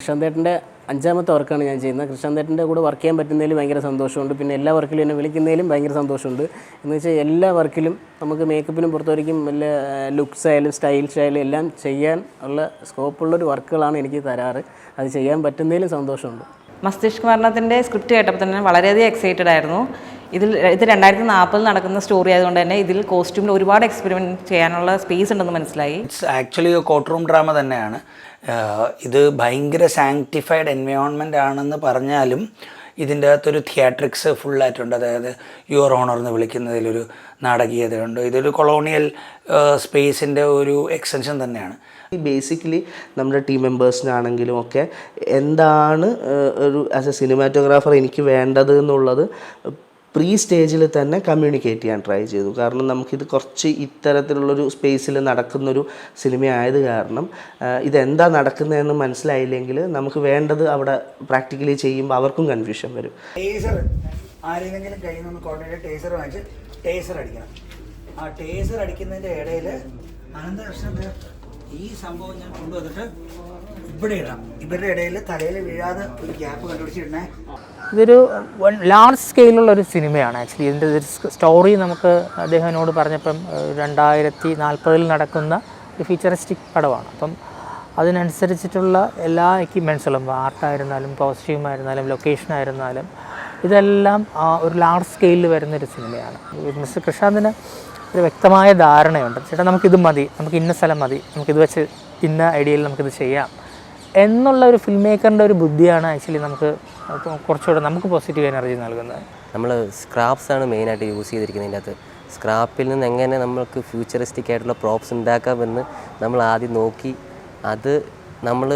കൃഷ്ണന്തേട്ടൻ്റെ 5ാമത്തെ വർക്കാണ് ഞാൻ ചെയ്യുന്നത്. കൃഷ്ണന്തേട്ടൻ്റെ കൂടെ വർക്ക് ചെയ്യാൻ പറ്റുന്നതിൽ ഭയങ്കര സന്തോഷമുണ്ട്. പിന്നെ എല്ലാ വർക്കിലും എന്നെ വിളിക്കുന്നതിലും ഭയങ്കര സന്തോഷമുണ്ട്. എന്ന് വെച്ചാൽ എല്ലാ വർക്കിലും നമുക്ക് മേക്കപ്പിനും പുറത്തുവരിക്കും വല്ല ലുക്സ് ആയാലും സ്റ്റൈൽസ് ആയാലും എല്ലാം ചെയ്യാൻ ഉള്ള സ്കോപ്പുള്ളൊരു വർക്കുകളാണ് എനിക്ക് തരാറ്. അത് ചെയ്യാൻ പറ്റുന്നതിലും സന്തോഷമുണ്ട്. മസ്തിഷ്ക മരണത്തിൻ്റെ സ്ക്രിപ്റ്റ് കേട്ടപ്പോൾ തന്നെ വളരെയധികം എക്സൈറ്റഡ് ആയിരുന്നു. ഇത് 2040 നടക്കുന്ന സ്റ്റോറി ആയതുകൊണ്ട് തന്നെ ഇതിൽ കോസ്റ്റ്യൂമിൽ ഒരുപാട് എക്സ്പെരിമെൻറ്റ് ചെയ്യാനുള്ള സ്പേസ് ഉണ്ടെന്ന് മനസ്സിലായി. It's actually court room drama തന്നെയാണ്. ഇത് ഭയങ്കര സാങ്ക്ടിഫൈഡ് എൻവയോൺമെൻ്റ് ആണെന്ന് പറഞ്ഞാലും ഇതിൻ്റെ അകത്തൊരു തിയേട്രിക്സ് ഫുള്ളായിട്ടുണ്ട്. അതായത് യുവർ ഓണർ എന്ന് വിളിക്കുന്നതിലൊരു നാടകീയതയുണ്ട്. ഇതൊരു കൊളോണിയൽ സ്പേസിൻ്റെ ഒരു എക്സ്റ്റൻഷൻ തന്നെയാണ്. ബേസിക്കലി നമ്മുടെ ടീം മെമ്പേഴ്സിനാണെങ്കിലും ഒക്കെ എന്താണ് ഒരു ആസ് എ സിനിമാറ്റോഗ്രാഫർ എനിക്ക് വേണ്ടത് എന്നുള്ളത് പ്രീ സ്റ്റേജിൽ തന്നെ കമ്മ്യൂണിക്കേറ്റ് ചെയ്യാൻ ട്രൈ ചെയ്തു. കാരണം നമുക്കിത് കുറച്ച് ഇത്തരത്തിലുള്ളൊരു സ്പേസിൽ നടക്കുന്നൊരു സിനിമയായത് കാരണം ഇതെന്താ നടക്കുന്നതെന്ന് മനസ്സിലായില്ലെങ്കിൽ നമുക്ക് വേണ്ടത് അവിടെ പ്രാക്ടിക്കലി ചെയ്യുമ്പോൾ അവർക്കും കൺഫ്യൂഷൻ വരും. ടേസർ ആരെങ്കിലും കയ്യിൽ നിന്ന് കോർഡിനേറ്റ് ടേസർ വാങ്ങിച്ച് ടേസർ അടിക്കണം. ആ ടേസർ അടിക്കുന്നതിൻ്റെ ഇടയിൽ അനന്തകൃഷ്ണന് ഈ സംഭവം ഞാൻ കൊണ്ടുവന്നിട്ട് ഇവിടെ ഇടാം. ഇവരുടെ ഇടയിൽ തലയിൽ വീഴാതെ ഒരു ഗ്യാപ്പ് കണ്ടുപിടിച്ചിടണേ. ഇതൊരു ലാർജ് സ്കെയിലുള്ളൊരു സിനിമയാണ്. ആക്ച്വലി ഇതിൻ്റെ സ്റ്റോറി നമുക്ക് അദ്ദേഹത്തിനോട് പറഞ്ഞപ്പം 2040 നടക്കുന്ന ഒരു ഫീച്ചറിസ്റ്റിക് പടമാണ്. അപ്പം അതിനനുസരിച്ചിട്ടുള്ള എല്ലാ എക്യുപ്മെൻറ്റ്സുകളും ആർട്ടായിരുന്നാലും കോസ്റ്റ്യൂമായിരുന്നാലും ലൊക്കേഷനായിരുന്നാലും ഇതെല്ലാം ഒരു ലാർജ് സ്കെയിലിൽ വരുന്നൊരു സിനിമയാണ്. മിസ്റ്റർ കൃഷാന്തിന് ഒരു വ്യക്തമായ ധാരണയുണ്ട്. ചേട്ടാ നമുക്കിത് മതി, നമുക്ക് ഇന്ന സ്ഥലം മതി, നമുക്കിത് വെച്ച് ഇന്ന ഐഡിയയിൽ നമുക്കിത് ചെയ്യാം എന്നുള്ള ഒരു ഫിലിം മേക്കറിൻ്റെ ഒരു ബുദ്ധിയാണ് ആക്ച്വലി നമുക്ക് കുറച്ചുകൂടെ നമുക്ക് പോസിറ്റീവ് എനർജി നൽകുന്നത്. നമ്മൾ സ്ക്രാപ്സാണ് മെയിനായിട്ട് യൂസ് ചെയ്തിരിക്കുന്നതിൻ്റെ അകത്ത്. സ്ക്രാപ്പിൽ നിന്ന് എങ്ങനെ നമുക്ക് ഫ്യൂച്ചറിസ്റ്റിക് ആയിട്ടുള്ള പ്രോപ്സ് ഉണ്ടാക്കാമെന്ന് നമ്മൾ ആദ്യം നോക്കി അത് നമ്മൾ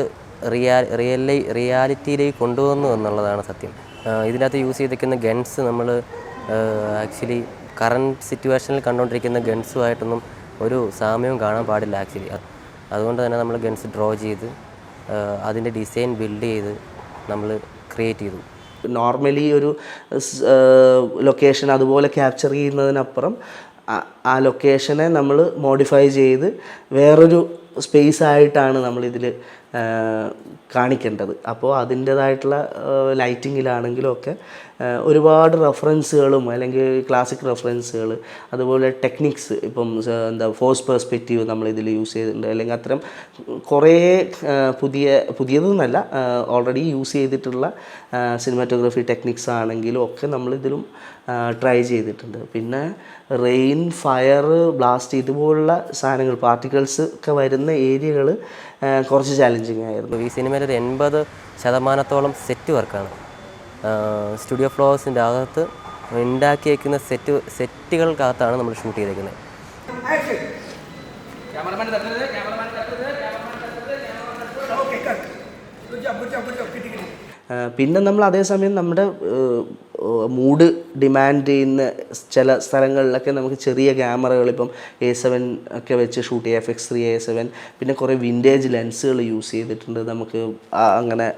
റിയാലിറ്റിയിലേക്ക് കൊണ്ടുവന്നു എന്നുള്ളതാണ് സത്യം. ഇതിനകത്ത് യൂസ് ചെയ്തിരിക്കുന്ന ഗൺസ് നമ്മൾ ആക്ച്വലി കറണ്ട് സിറ്റുവേഷനിൽ കണ്ടുകൊണ്ടിരിക്കുന്ന ഗൺസുമായിട്ടൊന്നും ഒരു സാമ്യവും കാണാൻ പാടില്ല ആക്ച്വലി. അതുകൊണ്ട് തന്നെ നമ്മൾ ഗൺസ് ഡ്രോ ചെയ്ത് അതിൻ്റെ ഡിസൈൻ ബിൽഡ് ചെയ്ത് നമ്മൾ ക്രിയേറ്റ് ചെയ്തു. നോർമലി ഒരു ലൊക്കേഷൻ അതുപോലെ ക്യാപ്ചർ ചെയ്യുന്നതിനപ്പുറം ആ ലൊക്കേഷനെ നമ്മൾ മോഡിഫൈ ചെയ്ത് വേറൊരു സ്പേസ് ആയിട്ടാണ് നമ്മളിതിൽ കാണിക്കേണ്ടത്. അപ്പോൾ അതിൻ്റേതായിട്ടുള്ള ലൈറ്റിങ്ങിലാണെങ്കിലും ഒക്കെ ഒരുപാട് റെഫറൻസുകളും അല്ലെങ്കിൽ ക്ലാസിക് റെഫറൻസുകൾ അതുപോലെ ടെക്നിക്സ് ഇപ്പം ഫോഴ്സ് പെർസ്പെക്റ്റീവ് നമ്മളിതിൽ യൂസ് ചെയ്തിട്ടുണ്ട്. അല്ലെങ്കിൽ അത്തരം കുറേ പുതിയതെന്നല്ല ഓൾറെഡി യൂസ് ചെയ്തിട്ടുള്ള സിനിമാറ്റോഗ്രഫി ടെക്നിക്സ് ആണെങ്കിലും ഒക്കെ നമ്മളിതിലും ട്രൈ ചെയ്തിട്ടുണ്ട്. പിന്നെ റെയിൻ, ഫയർ, ബ്ലാസ്റ്റ് ഇതുപോലുള്ള സാധനങ്ങൾ പാർട്ടിക്കിൾസ് ഒക്കെ വരുന്ന ഏരിയകൾ കുറച്ച് ചാലഞ്ചിങ് ആയിരുന്നു. ഈ സിനിമയിൽ ഒരു 80% സെറ്റ് വർക്കാണ്. സ്റ്റുഡിയോ ഫ്ലോസിൻ്റെ അകത്ത് ഉണ്ടാക്കിയേക്കുന്ന സെറ്റുകൾക്കകത്താണ് നമ്മൾ ഷൂട്ട് ചെയ്തേക്കുന്നത്. പിന്നെ നമ്മൾ അതേസമയം നമ്മുടെ മൂഡ് ഡിമാൻഡ് ചെയ്യുന്ന ചില സ്ഥലങ്ങളിലൊക്കെ നമുക്ക് ചെറിയ ക്യാമറകൾ ഇപ്പം A7 ഒക്കെ വെച്ച് ഷൂട്ട് ചെയ്യാം, FX3 A7. പിന്നെ കുറേ വിൻറ്റേജ് ലെൻസുകൾ യൂസ് ചെയ്തിട്ടുണ്ട്. നമുക്ക് അങ്ങനെ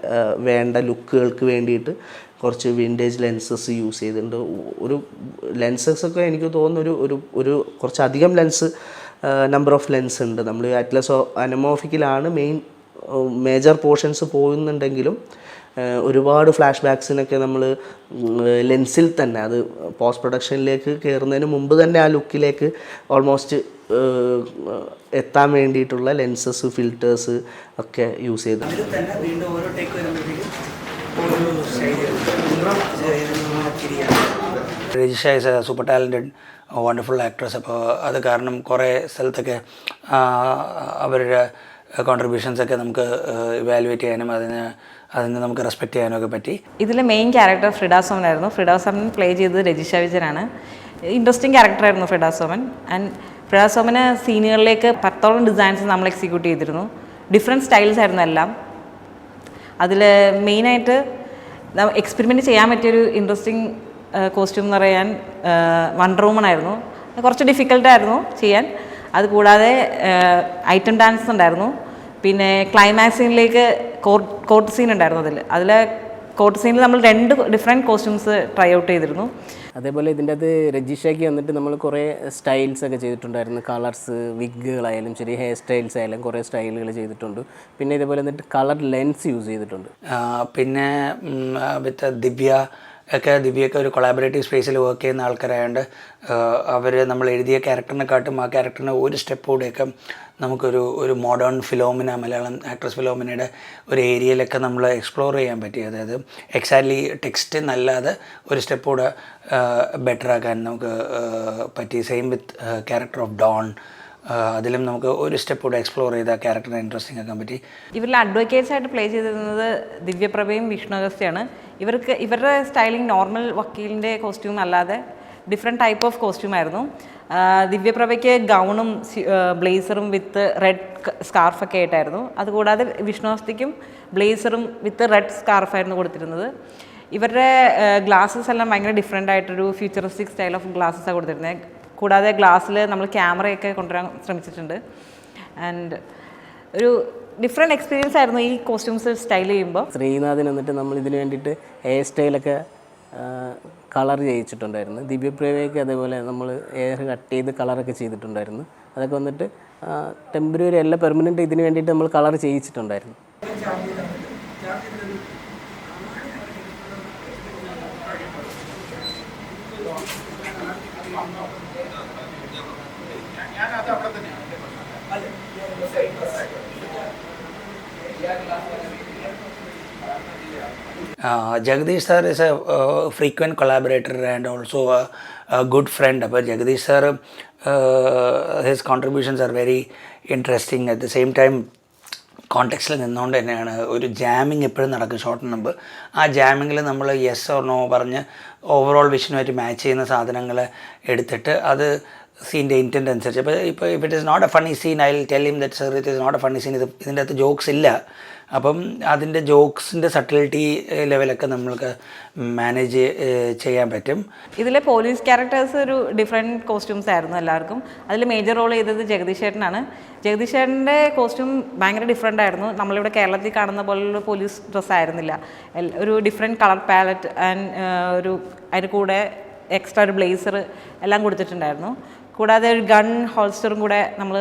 വേണ്ട ലുക്കുകൾക്ക് വേണ്ടിയിട്ട് കുറച്ച് വിൻറ്റേജ് ലെൻസസ് യൂസ് ചെയ്തിട്ടുണ്ട്. ഒരു ലെൻസസൊക്കെ എനിക്ക് തോന്നുന്നു ഒരു കുറച്ചധികം നമ്പർ ഓഫ് ലെൻസ് ഉണ്ട്. നമ്മൾ അറ്റ്ലസ് അനമോർഫിക്കിലാണ് മേജർ പോർഷൻസ് പോകുന്നുണ്ടെങ്കിലും ഒരുപാട് ഫ്ലാഷ് ബാക്സിനൊക്കെ നമ്മൾ ലെൻസിൽ തന്നെ അത് പോസ്റ്റ് പ്രൊഡക്ഷനിലേക്ക് കയറുന്നതിന് മുമ്പ് തന്നെ ആ ലുക്കിലേക്ക് ഓൾമോസ്റ്റ് എത്താൻ വേണ്ടിയിട്ടുള്ള ലെൻസസ്, ഫിൽറ്റേഴ്സ് ഒക്കെ യൂസ് ചെയ്തു. Rajisha is A super talented wonderful actress. അപ്പോൾ അത് കാരണം കുറേ സ്ഥലത്തൊക്കെ അവരുടെ കോൺട്രിബ്യൂഷൻസൊക്കെ നമുക്ക് ഇവാലുവേറ്റ് ചെയ്യാനും അതിന് നമുക്ക് റെസ്പെക്റ്റ് ചെയ്യാനും ഒക്കെ പറ്റി. ഇതിലെ മെയിൻ ക്യാരക്ടർ ഫ്രിഡ സോമൻ ആയിരുന്നു. ഫ്രിഡ സോമൻ പ്ലേ ചെയ്തത് രജിഷ വിജയനാണ്. ഇൻട്രസ്റ്റിംഗ് ക്യാരക്ടറായിരുന്നു ഫ്രിഡ സോമൻ. ആൻഡ് ഫ്രിഡ സോമന് സീനുകളിലേക്ക് 10ഓളം ഡിസൈൻസ് നമ്മൾ എക്സിക്യൂട്ട് ചെയ്തിരുന്നു. ഡിഫറെൻറ്റ് സ്റ്റൈൽസ് ആയിരുന്നു എല്ലാം. അതിൽ മെയിനായിട്ട് എക്സ്പെരിമെൻറ്റ് ചെയ്യാൻ പറ്റിയൊരു ഇൻട്രസ്റ്റിംഗ് കോസ്റ്റ്യൂം എന്ന് പറയാൻ വണ്ടർ വുമൺ ആയിരുന്നു. കുറച്ച് ഡിഫിക്കൽട്ടായിരുന്നു ചെയ്യാൻ. അതുകൂടാതെ ഐറ്റം ഡാൻസ് ഉണ്ടായിരുന്നു. പിന്നെ ക്ലൈമാക്സ് സീനിലേക്ക് കോർട്ട് സീൻ ഉണ്ടായിരുന്നു. അതിൽ കോർട്ട് സീനിൽ നമ്മൾ 2 ഡിഫറെൻറ്റ് കോസ്റ്റ്യൂംസ് ട്രൈ ഔട്ട് ചെയ്തിരുന്നു. അതേപോലെ ഇതിൻ്റെ അത് രജിഷയ്ക്ക് വന്നിട്ട് നമ്മൾ കുറേ സ്റ്റൈൽസ് ഒക്കെ ചെയ്തിട്ടുണ്ടായിരുന്നു. കളേഴ്സ്, വിഗുകളായാലും ശരി, ഹെയർ സ്റ്റൈൽസ് ആയാലും കുറേ സ്റ്റൈലുകൾ ചെയ്തിട്ടുണ്ട്. പിന്നെ ഇതേപോലെ എന്നിട്ട് കളർ ലെൻസ് യൂസ് ചെയ്തിട്ടുണ്ട്. പിന്നെ വിത്ത് ദിവ്യയൊക്കെ ഒരു കൊളാബറേറ്റീവ് സ്പേസിൽ വർക്ക് ചെയ്യുന്ന ആൾക്കാരായതുകൊണ്ട് അവർ നമ്മൾ എഴുതിയ ക്യാരക്ടറിനെക്കാട്ടും ആ ക്യാരക്ടറിനെ ഒരു സ്റ്റെപ്പ് കൂടെയൊക്കെ നമുക്കൊരു മോഡേൺ ഫിലോമിന, മലയാളം ആക്ട്രസ് ഫിലോമിനയുടെ ഒരു ഏരിയയിലൊക്കെ നമ്മൾ എക്സ്പ്ലോർ ചെയ്യാൻ പറ്റി. അതായത് എക്സാക്ട്ലി ടെക്സ്റ്റ് നല്ലാതെ ഒരു സ്റ്റെപ്പ് കൂടെ ബെറ്റർ ആക്കാൻ നമുക്ക് പറ്റി. Same with character of Don, അതിലും നമുക്ക് ഒരു സ്റ്റെപ്പ് കൂടെ എക്സ്പ്ലോർ ചെയ്ത ക്യാരക്ടറിനെ ഇൻട്രസ്റ്റിംഗ് ആക്കാൻ പറ്റി. ഇവരിൽ അഡ്വക്കേറ്റ്സ് ആയിട്ട് പ്ലേ ചെയ്തിരുന്നത് ദിവ്യപ്രഭയും വിഷ്ണു അഗസ്ത്യയാണ്. ഇവരുടെ സ്റ്റൈലിംഗ് നോർമൽ വക്കീലിൻ്റെ കോസ്റ്റ്യൂം അല്ലാതെ ഡിഫറെൻറ്റ് ടൈപ്പ് ഓഫ് കോസ്റ്റ്യൂം ആയിരുന്നു. ദിവ്യപ്രഭയ്ക്ക് ഗൗണും ബ്ലേസറും വിത്ത് റെഡ് സ്കാർഫൊക്കെ ആയിട്ടായിരുന്നു. അതുകൂടാതെ വിഷ്ണു അഗസ്ത്യയ്ക്കും ബ്ലേസറും വിത്ത് റെഡ് സ്കാർഫായിരുന്നു കൊടുത്തിരുന്നത്. ഇവരുടെ ഗ്ലാസ്സസ് എല്ലാം ഭയങ്കര ഡിഫറെൻ്റ് ആയിട്ടൊരു ഫ്യൂച്ചറിസ്റ്റിക് സ്റ്റൈൽ ഓഫ് ഗ്ലാസ്സസാണ് കൊടുത്തിരുന്നത്. കൂടാതെ ഗ്ലാസ്സിൽ നമ്മൾ ക്യാമറയൊക്കെ കൊണ്ടുവരാൻ ശ്രമിച്ചിട്ടുണ്ട്. ആൻഡ് ഒരു ഡിഫറെൻറ്റ് എക്സ്പീരിയൻസ് ആയിരുന്നു ഈ കോസ്റ്റ്യൂംസ് സ്റ്റൈൽ ചെയ്യുമ്പോൾ. ശ്രീനാഥിന് എന്നിട്ട് നമ്മൾ ഇതിന് വേണ്ടിയിട്ട് ഹെയർ സ്റ്റൈലൊക്കെ കളർ ചെയ്യിച്ചിട്ടുണ്ടായിരുന്നു. ദിവ്യപ്രഭയ്ക്ക് അതേപോലെ നമ്മൾ ഹെയർ കട്ട് ചെയ്ത് കളറൊക്കെ ചെയ്തിട്ടുണ്ടായിരുന്നു. അതൊക്കെ വന്നിട്ട് ടെമ്പററി അല്ല, പെർമനൻറ്റ് ഇതിന് വേണ്ടിയിട്ട് നമ്മൾ colour ചെയ്യിച്ചിട്ടുണ്ടായിരുന്നു. Jagdish sir is a frequent collaborator and also a good friend. But Jagdish sir, his contributions are very interesting. At the same time, കോണ്ടെക്സ്റ്റിൽ നിന്നുകൊണ്ട് തന്നെയാണ് ഒരു ജാമിങ് എപ്പോഴും നടക്കും ഷോർട്ട് നമ്പർ. ആ ജാമിങ്ങിൽ നമ്മൾ യെസ് ഓർ നോ പറഞ്ഞ് ഓവറോൾ വിഷനുമായിട്ട് മാച്ച് ചെയ്യുന്ന സാധനങ്ങൾ എടുത്തിട്ട് അത് സീൻ്റെ ഇൻറ്റൻറ്റ് അനുസരിച്ച് ഇപ്പോൾ if it is not a funny scene I will tell him that sir it is not a funny scene, ഇതിൻ്റെ അകത്ത് ജോക്സ് ഇല്ല. അപ്പം അതിൻ്റെ ജോക്സിൻ്റെ സട്ടിലിറ്റി ലെവലൊക്കെ നമ്മൾക്ക് മാനേജ് ചെയ്യാൻ പറ്റും. ഇതിലെ പോലീസ് ക്യാരക്ടേഴ്സ് ഒരു ഡിഫറെൻറ്റ് കോസ്റ്റ്യൂംസ് ആയിരുന്നു എല്ലാവർക്കും. അതിൽ മേജർ റോൾ ചെയ്തത് ജഗദീഷ് ചേട്ടനാണ്. ജഗദീഷ് ചേട്ടൻ്റെ കോസ്റ്റ്യൂം ഭയങ്കര ഡിഫറെൻ്റ് ആയിരുന്നു. നമ്മളിവിടെ കേരളത്തിൽ കാണുന്ന പോലുള്ള പോലീസ് ഡ്രസ്സ് ആയിരുന്നില്ല. ഒരു ഡിഫറെൻറ്റ് കളർ പാലറ്റ് ആൻഡ് അതിന് കൂടെ എക്സ്ട്രാ ഒരു ബ്ലേസർ എല്ലാം കൊടുത്തിട്ടുണ്ടായിരുന്നു. കൂടാതെ ഒരു ഗൺ ഹോൾസ്റ്ററും കൂടെ നമ്മൾ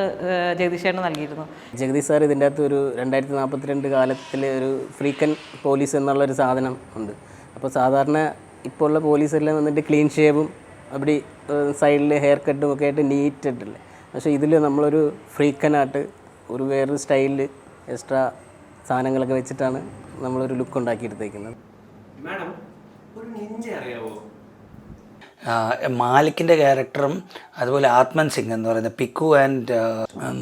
ജഗദീഷ് ചേട്ടന് നൽകിയിരുന്നു. ജഗദീഷ് സാർ ഇതിൻ്റെ അകത്ത് ഒരു 2042 കാലത്തിൽ ഒരു ഫ്രീക്കൻ പോലീസ് എന്നുള്ളൊരു സാധനം ഉണ്ട്. അപ്പോൾ സാധാരണ ഇപ്പോൾ ഉള്ള പോലീസെല്ലാം വന്നിട്ട് ക്ലീൻ ഷേവും അവിടെ സൈഡിൽ ഹെയർ കട്ടും ഒക്കെ ആയിട്ട് നീറ്റായിട്ടില്ലേ. പക്ഷേ ഇതിൽ നമ്മളൊരു ഫ്രീക്കനായിട്ട് ഒരു വേറൊരു സ്റ്റൈലിൽ എക്സ്ട്രാ സാധനങ്ങളൊക്കെ വെച്ചിട്ടാണ് നമ്മളൊരു ലുക്ക് ഉണ്ടാക്കിയെടുത്തേക്കുന്നത്. മാഡം, ഒരു നിഞ്ച അറിയാവോ? മാലിക്കിൻ്റെ ക്യാരക്ടറും അതുപോലെ ആത്മൻ സിംഗ് എന്ന് പറയുന്ന പിക്കു ആൻഡ്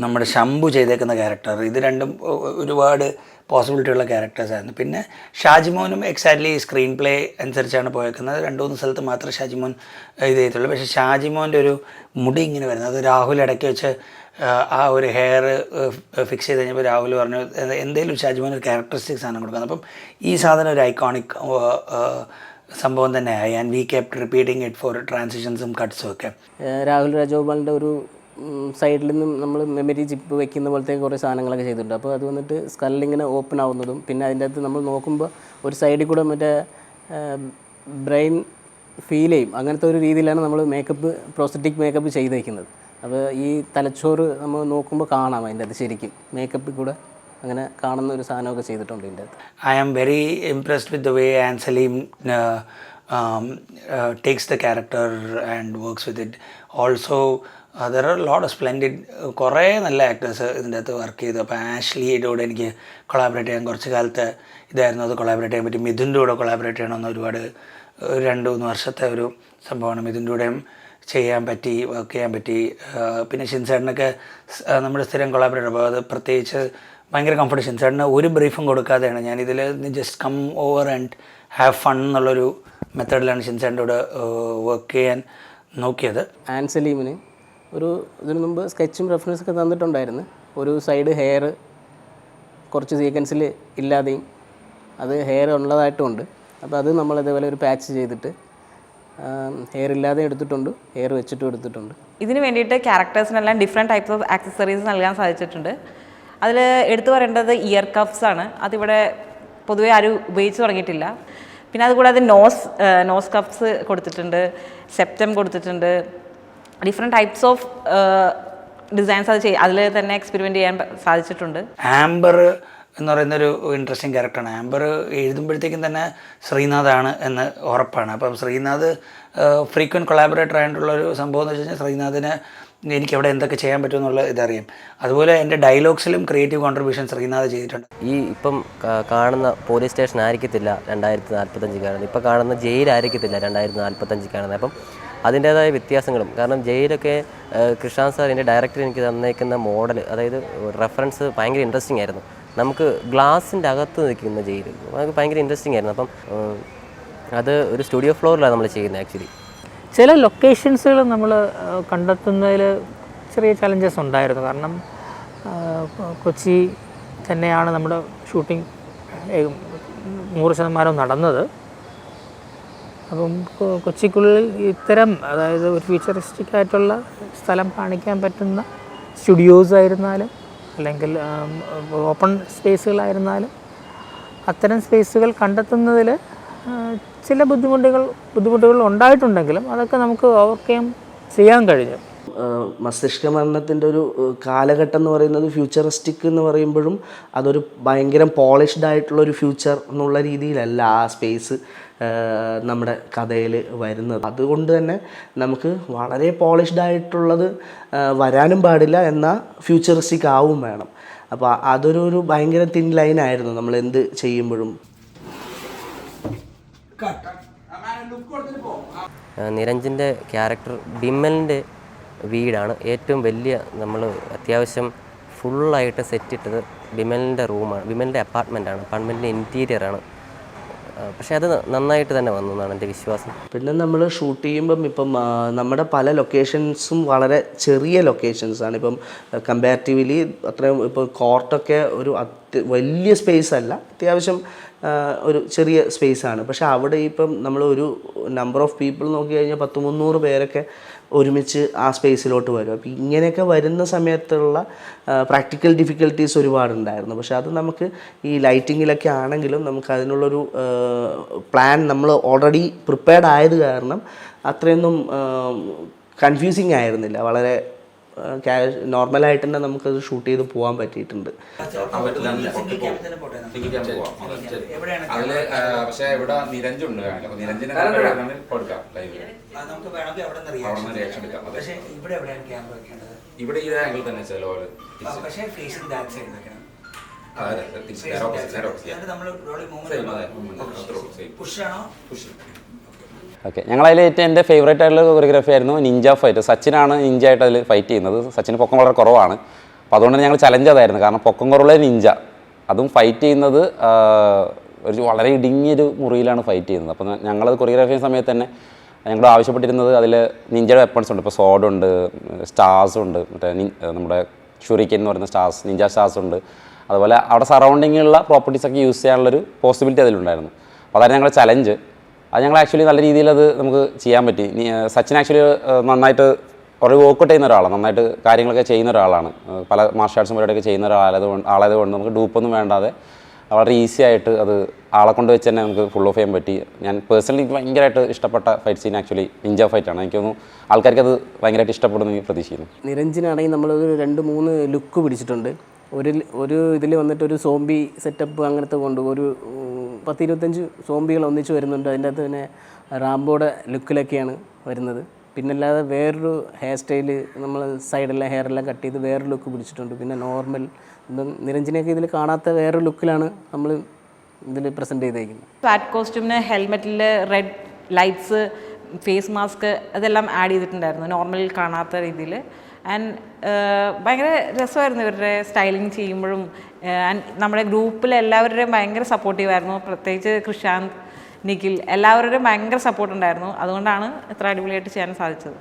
നമ്മുടെ ശംഭു ചെയ്തേക്കുന്ന ക്യാരക്ടർ, ഇത് രണ്ടും ഒരുപാട് പോസിബിലിറ്റി ഉള്ള ക്യാരക്ടേഴ്സായിരുന്നു. പിന്നെ ഷാജിമോനും എക്സാക്ട്ലി സ്ക്രീൻ പ്ലേ അനുസരിച്ചാണ് പോയേക്കുന്നത്. 2-3 സ്ഥലത്ത് മാത്രമേ ഷാജിമോൻ ഇത് ചെയ്തിട്ടുള്ളൂ. പക്ഷേ ഷാജിമോൻ്റെ ഒരു മുടി ഇങ്ങനെ വരുന്നത്, അത് രാഹുൽ ഇടയ്ക്ക് വെച്ച് ആ ഒരു ഹെയർ ഫിക്സ് ചെയ്ത് കഴിഞ്ഞപ്പോൾ രാഹുൽ പറഞ്ഞു എന്തെങ്കിലും ഷാജിമോൻ ഒരു ക്യാരക്ടറിസ്റ്റിക് സാധനം കൊടുക്കുന്നത്. അപ്പം ഈ സാധനം ഒരു ഐക്കോണിക് സംഭവം തന്നെയായി. And we kept repeating it for ട്രാൻസിഷൻസും കട്ട്സും ഒക്കെ. രാഹുൽ രാജഗോപാലിൻ്റെ ഒരു സൈഡിൽ നിന്നും നമ്മൾ മെമ്മറി ചിപ്പ് വെക്കുന്ന പോലത്തെ കുറേ സാധനങ്ങളൊക്കെ ചെയ്തിട്ടുണ്ട്. അപ്പോൾ അത് വന്നിട്ട് സ്കല്ലിങ്ങനെ ഓപ്പൺ ആവുന്നതും പിന്നെ അതിൻ്റെ അകത്ത് നമ്മൾ നോക്കുമ്പോൾ ഒരു സൈഡിൽ കൂടെ മറ്റേ ബ്രെയിൻ ഫീൽ ചെയ്യും. അങ്ങനത്തെ ഒരു രീതിയിലാണ് നമ്മൾ മേക്കപ്പ്, പ്രോസ്റ്ററ്റിക് മേക്കപ്പ് ചെയ്തേക്കുന്നത്. അപ്പോൾ ഈ തലച്ചോറ് നമ്മൾ നോക്കുമ്പോൾ കാണാം അതിൻ്റെ അത് ശരിക്കും മേക്കപ്പിൽ കൂടെ അങ്ങനെ കാണുന്ന ഒരു സാധനമൊക്കെ ചെയ്തിട്ടുണ്ട് ഇതിൻ്റെ അകത്ത്. I am very impressed with the way an Saleem takes the character and works with it. Also there are lot of splendid കുറേ നല്ല ആക്ടേഴ്സ് ഇതിൻ്റെ അകത്ത് വർക്ക് ചെയ്തു. അപ്പോൾ ആഷ്ലിയുടെ കൂടെ എനിക്ക് കൊളാബറേറ്റ് ചെയ്യാൻ കുറച്ച് കാലത്തെ ഇതായിരുന്നു, അത് കൊളാബറേറ്റ് ചെയ്യാൻ പറ്റി. മിഥുൻ്റെ കൂടെ കൊളാബറേറ്റ് ചെയ്യണമെന്ന് ഒരുപാട് 2-3 വർഷത്തെ ഒരു സംഭവമാണ്. മിഥുൻ്റെ കൂടെയും ചെയ്യാൻ പറ്റി, വർക്ക് ചെയ്യാൻ പറ്റി. പിന്നെ ഷിൻസേട്ടനൊക്കെ നമ്മുടെ സ്ഥിരം കൊളാബറേറ്റ്. അപ്പോൾ അത് പ്രത്യേകിച്ച് ഭയങ്കര കംഫർട്ട്. ഷിൻസേട്ടന് ഒരു ബ്രീഫും കൊടുക്കാതെയാണ് ഞാനിതിൽ just come over and have fun എന്നുള്ളൊരു മെത്തേഡിലാണ് ഷിൻസേട്ടൻ്റെ കൂടെ വർക്ക് ചെയ്യാൻ നോക്കിയത്. ആൻ സലീമിന് ഇതിനു മുമ്പ് സ്കെച്ചും റെഫറൻസൊക്കെ തന്നിട്ടുണ്ടായിരുന്നു. ഒരു സൈഡ് ഹെയർ കുറച്ച് സീക്വൻസിൽ ഇല്ലാതെയും അത് ഹെയർ ഉള്ളതായിട്ടുമുണ്ട്. അപ്പോൾ അത് നമ്മൾ ഇതേപോലെ ഒരു പാച്ച് ചെയ്തിട്ട് ഹെയർ ഇല്ലാതെ എടുത്തിട്ടുണ്ട്, ഹെയർ വെച്ചിട്ടും എടുത്തിട്ടുണ്ട്. ഇതിന് വേണ്ടിയിട്ട് ക്യാരക്ടേഴ്സിനെല്ലാം ഡിഫറെൻറ്റ് ടൈപ്സ് ഓഫ് ആക്സസറീസ് നൽകാൻ സാധിച്ചിട്ടുണ്ട്. അതിൽ എടുത്തു പറയേണ്ടത് ഇയർ കഫ്സ് ആണ്. അതിവിടെ പൊതുവേ ആരും ഉപയോഗിച്ച് തുടങ്ങിയിട്ടില്ല. പിന്നെ അതുകൂടാതെ നോസ് കപ്സ് കൊടുത്തിട്ടുണ്ട്, സെപ്റ്റം കൊടുത്തിട്ടുണ്ട്. ഡിഫറെൻറ്റ് ടൈപ്സ് ഓഫ് ഡിസൈൻസ് അതിൽ തന്നെ എക്സ്പെരിമെൻറ്റ് ചെയ്യാൻ സാധിച്ചിട്ടുണ്ട്. ആംബർ എന്ന് പറയുന്നൊരു ഇൻട്രസ്റ്റിംഗ് ക്യാരക്ടറാണ്. ആംബർ എഴുതുമ്പോഴത്തേക്കും തന്നെ ശ്രീനാഥാണ് എന്ന് ഉറപ്പാണ്. അപ്പം ശ്രീനാഥ് ഫ്രീക്വൻറ്റ് കൊളാബറേറ്റർ ആയിട്ടുള്ളൊരു സംഭവം എന്ന് വെച്ച് കഴിഞ്ഞാൽ ശ്രീനാഥിന് എനിക്ക് അവിടെ എന്തൊക്കെ ചെയ്യാൻ പറ്റുമെന്നുള്ള ഇതറിയാം. അതുപോലെ എൻ്റെ ഡയലോഗ്സിലും ക്രിയേറ്റീവ് കോൺട്രിബ്യൂഷൻ ശ്രീനാഥ് ചെയ്തിട്ടുണ്ട്. ഈ ഇപ്പം കാണുന്ന പോലീസ് സ്റ്റേഷൻ ആയിരിക്കത്തില്ല 2045 കാണുന്നത്, ഇപ്പം കാണുന്ന ജയിലായിരിക്കത്തില്ല 2045 കാണുന്നത്. അപ്പം അതിൻ്റേതായ വ്യത്യാസങ്ങളും, കാരണം ജയിലൊക്കെ കൃഷ്ണാന്ത് സാർ എൻ്റെ ഡയറക്ടർ എനിക്ക് തന്നേക്കുന്ന മോഡൽ, അതായത് റെഫറൻസ് ഭയങ്കര ഇൻട്രസ്റ്റിംഗ് ആയിരുന്നു. നമുക്ക് ഗ്ലാസിൻ്റെ അകത്ത് നിൽക്കുന്ന ജയിൽ നമുക്ക് ഭയങ്കര ഇൻട്രസ്റ്റിംഗ് ആയിരുന്നു. അപ്പം അത് ഒരു സ്റ്റുഡിയോ ഫ്ലോറിലാണ് നമ്മൾ ചെയ്യുന്നത്. ആക്ച്വലി ചില ലൊക്കേഷൻസുകൾ നമ്മൾ കണ്ടെത്തുന്നതിൽ ചെറിയ ചലഞ്ചസ് ഉണ്ടായിരുന്നു. കാരണം കൊച്ചി തന്നെയാണ് നമ്മുടെ ഷൂട്ടിംഗ് 100% നടന്നത്. അപ്പം കൊച്ചിക്കുള്ളിൽ ഇത്തരം, അതായത് ഒരു ഫ്യൂച്ചറിസ്റ്റിക് ആയിട്ടുള്ള സ്ഥലം കാണിക്കാൻ പറ്റുന്ന സ്റ്റുഡിയോസ് ആയിരുന്നാലും അല്ലെങ്കിൽ ഓപ്പൺ സ്പേസുകളായിരുന്നാലും അത്തരം സ്പേസുകൾ കണ്ടെത്തുന്നതിൽ ചില ബുദ്ധിമുട്ടുകൾ ഉണ്ടായിട്ടുണ്ടെങ്കിലും അതൊക്കെ നമുക്ക് ഓവർകം ചെയ്യാൻ കഴിഞ്ഞു. മസ്തിഷ്ക മരണത്തിൻ്റെ ഒരു കാലഘട്ടം എന്ന് പറയുന്നത് ഫ്യൂച്ചറിസ്റ്റിക് എന്ന് പറയുമ്പോഴും അതൊരു ഭയങ്കര പോളിഷ്ഡ് ആയിട്ടുള്ളൊരു ഫ്യൂച്ചർ എന്നുള്ള രീതിയിലല്ല ആ സ്പേസ് നമ്മുടെ കഥയിൽ വരുന്നത്. അതുകൊണ്ട് തന്നെ നമുക്ക് വളരെ പോളിഷ്ഡ് ആയിട്ടുള്ളത് വരാനും പാടില്ല, എന്നാൽ ഫ്യൂച്ചറിസ്റ്റിക് ആവും വേണം. അപ്പോൾ അതൊരു ഭയങ്കര തിൻ ലൈനായിരുന്നു നമ്മൾ എന്ത് ചെയ്യുമ്പോഴും. നിരഞ്ജൻ്റെ ക്യാരക്ടർ ബിമലിൻ്റെ വീടാണ് ഏറ്റവും വലിയ, നമ്മൾ അത്യാവശ്യം ഫുള്ളായിട്ട് സെറ്റിട്ടത് ബിമലിൻ്റെ റൂമാണ്, ബിമലിൻ്റെ അപ്പാർട്ട്മെൻറ്റിൻ്റെ ഇൻറ്റീരിയറാണ്. പക്ഷേ അത് നന്നായിട്ട് തന്നെ വന്നു എന്നാണ് എൻ്റെ വിശ്വാസം. പിന്നെ നമ്മൾ ഷൂട്ട് ചെയ്യുമ്പം ഇപ്പം നമ്മുടെ പല ലൊക്കേഷൻസും വളരെ ചെറിയ ലൊക്കേഷൻസാണ്. ഇപ്പം കമ്പാരിറ്റീവ്ലി അത്രയും ഇപ്പോൾ കോർട്ടൊക്കെ ഒരു വലിയ സ്പേസ് അല്ല, അത്യാവശ്യം ഒരു ചെറിയ സ്പേസാണ്. പക്ഷേ അവിടെ ഇപ്പം നമ്മൾ ഒരു നമ്പർ ഓഫ് പീപ്പിൾ നോക്കി കഴിഞ്ഞാൽ 100-300 പേരൊക്കെ ഒരുമിച്ച് ആ സ്പേസിലോട്ട് വരും. അപ്പോൾ ഇങ്ങനെയൊക്കെ വരുന്ന സമയത്തുള്ള പ്രാക്ടിക്കൽ ഡിഫിക്കൽട്ടീസ് ഒരുപാടുണ്ടായിരുന്നു. പക്ഷേ അത് നമുക്ക് ഈ ലൈറ്റിങ്ങിലൊക്കെ ആണെങ്കിലും നമുക്ക് അതിനുള്ളൊരു പ്ലാൻ നമ്മൾ ഓൾറെഡി പ്രിപ്പയർഡ് ആയത് കാരണം അത്രയൊന്നും കൺഫ്യൂസിങ് ആയിരുന്നില്ല. വളരെ നോർമലായിട്ട് തന്നെ നമുക്കത് ഷൂട്ട് ചെയ്ത് പോകാൻ പറ്റിയിട്ടുണ്ട്. പക്ഷേ ഇവിടെ നിരഞ്ജുണ്ട്, നിരഞ്ജനെ ഇവിടെ ഈ ആംഗിൾ തന്നെ ഓക്കെ, ഞങ്ങളതിൽ ഏറ്റവും എൻ്റെ ഫേവറേറ്റ് ആയിട്ടുള്ള കൊറിയോഗ്രാഫി ആയിരുന്നു നിഞ്ച ഫൈറ്റ്. സച്ചിനാണ് നിഞ്ച ആയിട്ട് അതിൽ ഫൈറ്റ് ചെയ്യുന്നത്. സച്ചിന് പൊക്കം വളരെ കുറവാണ്, അപ്പോൾ അതുകൊണ്ട് ഞങ്ങൾ ചലഞ്ച് അതായിരുന്നു. കാരണം പൊക്കം കുറവുള്ള നിഞ്ച, അതും ഫൈറ്റ് ചെയ്യുന്നത് ഒരു വളരെ ഇടുങ്ങിയൊരു മുറിയിലാണ് ഫൈറ്റ് ചെയ്യുന്നത്. അപ്പോൾ ഞങ്ങളത് കൊറിയോഗ്രാഫി ചെയ്യുന്ന സമയത്ത് തന്നെ ഞങ്ങൾ ആവശ്യപ്പെട്ടിരുന്നത് അതിൽ നിഞ്ചയുടെ വെപ്പൺസ് ഉണ്ട്. ഇപ്പോൾ സോഡുണ്ട്, സ്റ്റാർസ് ഉണ്ട്, മറ്റേ നമ്മുടെ ഷുറിക്കൻ എന്ന് പറയുന്ന സ്റ്റാർസ്, നിഞ്ച സ്റ്റാർസ് ഉണ്ട്. അതുപോലെ അവിടെ സറൗണ്ടിങ്ങിലുള്ള പ്രോപ്പർട്ടീസൊക്കെ യൂസ് ചെയ്യാനുള്ളൊരു പോസിബിലിറ്റി അതിലുണ്ടായിരുന്നു. അപ്പോൾ അതാണ് ഞങ്ങളുടെ ചലഞ്ച്. അത് ഞങ്ങൾ ആക്ച്വലി നല്ല രീതിയിൽ അത് നമുക്ക് ചെയ്യാൻ പറ്റി. സച്ചിൻ ആക്ച്വലി നന്നായിട്ട് കുറേ വർക്കൗട്ട് ചെയ്യുന്ന ഒരാളാണ്, നന്നായിട്ട് കാര്യങ്ങളൊക്കെ ചെയ്യുന്ന ഒരാളാണ്, പല മാർഷൽ ആർട്സും പരിപാടിയൊക്കെ ചെയ്യുന്ന ആളായതുകൊണ്ട് നമുക്ക് ഡൂപ്പൊന്നും വേണ്ടാതെ വളരെ ഈസി ആയിട്ട് അത് ആളെ കൊണ്ട് വെച്ച് തന്നെ നമുക്ക് ഫുൾ ഓഫ് ചെയ്യാൻ പറ്റി. ഞാൻ പേഴ്സണലി എനിക്ക് ഭയങ്കരമായിട്ട് ഇഷ്ടപ്പെട്ട ഫൈറ്റ് സീൻ ആക്ച്വലി നിഞ്ച ഫൈറ്റാണ്. എനിക്ക് തോന്നുന്നു ആൾക്കാർക്ക് അത് ഭയങ്കരമായിട്ട് ഇഷ്ടപ്പെടുന്നു എന്ന് പ്രതീക്ഷിക്കുന്നു. നിരഞ്ജനാണെങ്കിൽ നമ്മളൊരു 2-3 ലുക്ക് പിടിച്ചിട്ടുണ്ട്. ഒരു ഇതിൽ വന്നിട്ട് ഒരു സോംബി സെറ്റപ്പ് അങ്ങനത്തെ കൊണ്ട് ഒരു 10-25 സോംബികൾ ഒന്നിച്ച് വരുന്നുണ്ട്. അതിൻ്റെ അകത്ത് പിന്നെ റാംബോയുടെ ലുക്കിലൊക്കെയാണ് വരുന്നത്. പിന്നെ അല്ലാതെ വേറൊരു ഹെയർ സ്റ്റൈല് നമ്മൾ സൈഡെല്ലാം ഹെയറെല്ലാം കട്ട് ചെയ്ത് വേറൊരു ലുക്ക് പിടിച്ചിട്ടുണ്ട്. പിന്നെ നോർമൽ നിരഞ്ജനെയൊക്കെ ഇതിൽ കാണാത്ത വേറൊരു ലുക്കിലാണ് നമ്മൾ ഇതിൽ പ്രസൻറ്റ് ചെയ്തേക്കുന്നത്. ഫാറ്റ് കോസ്റ്റ്യൂമിന് ഹെൽമെറ്റിൽ റെഡ് ലൈറ്റ്സ്, ഫേസ് മാസ്ക് അതെല്ലാം ആഡ് ചെയ്തിട്ടുണ്ടായിരുന്നു നോർമലിൽ കാണാത്ത രീതിയിൽ. ആൻഡ് ഭയങ്കര രസമായിരുന്നു ഇവരുടെ സ്റ്റൈലിങ് ചെയ്യുമ്പോഴും. ആൻഡ് നമ്മുടെ ഗ്രൂപ്പിൽ എല്ലാവരുടെയും ഭയങ്കര സപ്പോർട്ടീവായിരുന്നു. പ്രത്യേകിച്ച് കൃഷാന്ത്, നിഖിൽ, എല്ലാവരുടെയും ഭയങ്കര സപ്പോർട്ട് ഉണ്ടായിരുന്നു. അതുകൊണ്ടാണ് ഇത്ര അടിപൊളിയായിട്ട് ചെയ്യാൻ സാധിച്ചത്.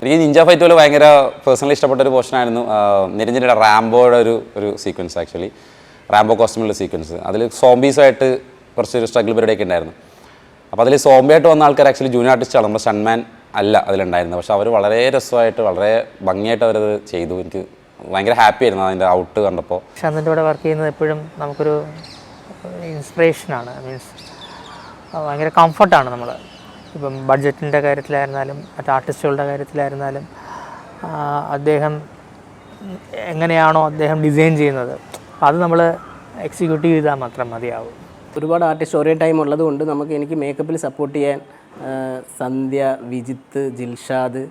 എനിക്ക് നിഞ്ച ഫൈറ്റ് പോലെ ഭയങ്കര പേഴ്സണലി ഇഷ്ടപ്പെട്ട ഒരു പോർഷനായിരുന്നു നിരഞ്ജനയുടെ റാംബോയുടെ ഒരു സീക്വൻസ്. ആക്ച്വലി റാംബോ കോസ്റ്റ്യൂമിലുള്ള സീക്വൻസ്, അതിൽ സോംബീസായിട്ട് കുറച്ചൊരു സ്ട്രഗിൾ പരിപാടിയൊക്കെ ഉണ്ടായിരുന്നു. അപ്പോൾ അതിൽ സോംബിയായിട്ട് വന്ന ആൾക്കാർ ആക്ച്വലി ജൂനിയർ ആർട്ടിസ്റ്റാണ്, നമ്മുടെ സ്റ്റൺമാൻ അല്ല അതിലുണ്ടായിരുന്നത്. പക്ഷെ അവർ വളരെ രസമായിട്ട് വളരെ ഭംഗിയായിട്ട് അവരത് ചെയ്തു. എനിക്ക് ഭയങ്കര ഹാപ്പി ആയിരുന്നു അതിൻ്റെ ഔട്ട് കണ്ടപ്പോൾ. പ്രശാന്തിൻ്റെ കൂടെ വർക്ക് ചെയ്യുന്നത് എപ്പോഴും നമുക്കൊരു ഇൻസ്പിറേഷനാണ്. മീൻസ് ഭയങ്കര കംഫർട്ടാണ് നമ്മൾ ഇപ്പം ബഡ്ജറ്റിൻ്റെ കാര്യത്തിലായിരുന്നാലും മറ്റ് ആർട്ടിസ്റ്റുകളുടെ കാര്യത്തിലായിരുന്നാലും അദ്ദേഹം എങ്ങനെയാണോ അദ്ദേഹം ഡിസൈൻ ചെയ്യുന്നത് അത് നമ്മൾ എക്സിക്യൂട്ടീവ് ചെയ്താൽ മാത്രം മതിയാവും. ഒരുപാട് ആർട്ടിസ്റ്റ് ഒരേ ടൈം ഉള്ളത് കൊണ്ട് എനിക്ക് മേക്കപ്പിൽ സപ്പോർട്ട് ചെയ്യാൻ സന്ധ്യ, വിജിത്ത്, ജിൽഷാദ്,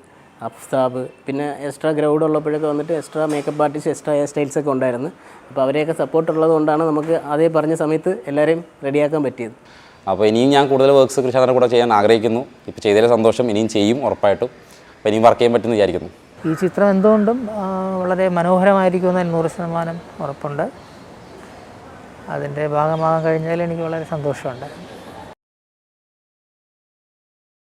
അഫ്സാബ്, പിന്നെ എക്സ്ട്രാ ഗ്രൗഡ് ഉള്ളപ്പോഴൊക്കെ വന്നിട്ട് extra makeup artist, extra hair സ്റ്റൈൽസൊക്കെ ഉണ്ടായിരുന്നു. അപ്പോൾ അവരെയൊക്കെ സപ്പോർട്ട് ഉള്ളത് കൊണ്ടാണ് നമുക്ക് അതേ പറഞ്ഞ സമയത്ത് എല്ലാവരെയും റെഡിയാക്കാൻ പറ്റിയത്. അപ്പോൾ ഇനിയും ഞാൻ കൂടുതൽ വർക്ക്സ് കൃഷാന്തിൻ്റെ കൂടെ ചെയ്യാൻ ആഗ്രഹിക്കുന്നു. ഇപ്പോൾ ചെയ്തതിൽ സന്തോഷം, ഇനിയും ചെയ്യും ഉറപ്പായിട്ടും. അപ്പോൾ ഇനിയും വർക്ക് ചെയ്യാൻ പറ്റുമെന്ന് വിചാരിക്കുന്നു. ഈ ചിത്രം എന്തുകൊണ്ടും വളരെ മനോഹരമായിരിക്കുമെന്ന് 100% ഉറപ്പുണ്ട്. അതിൻ്റെ ഭാഗമാകാൻ കഴിഞ്ഞാൽ എനിക്ക് വളരെ സന്തോഷമുണ്ട്.